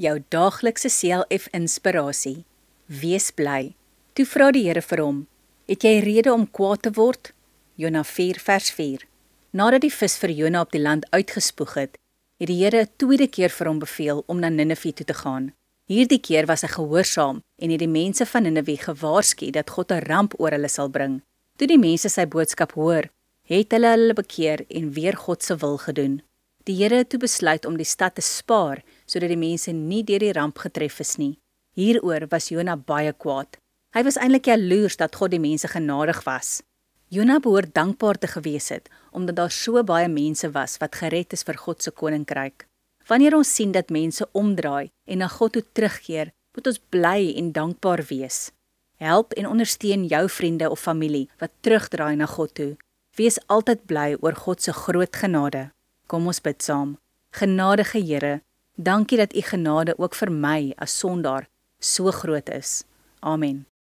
jou daaglikse CLF inspirasie. Wees bly. Toe vra die Here vir hom, het jy rede om kwaad te word? Jona 4 vers 4. Nadat die vis vir Jona op die land uitgespoeg het die Here 'n tweede keer vir hom beveel om na Ninive toe te gaan. Hierdie keer was hy gehoorsaam en het die mense van Ninive gewaarsku dat God 'n ramp oor hulle sal bring. Toe die mense sy boodskap hoor, het hulle bekeer en weer God se wil gedoen. Die Here het toe besluit om die stad te spaar, sodat die mense nie deur die ramp getref is nie. Hieroor was Jona baie kwaad. Hy was eintlik jaloers dat God die mense genadig was. Jona behoort dankbaar te gewees het, omdat daar so baie mense was wat gered is vir God se koninkryk. Wanneer ons sien dat mense omdraai en na God toe terugkeer, moet ons bly en dankbaar wees. Help en ondersteun jou vriende of familie wat terugdraai na God toe. Wees altyd bly oor God se groot genade. Kom ons bid saam. Genadige Here, dankie dat U genade ook vir my as sondaar so groot is. Amen.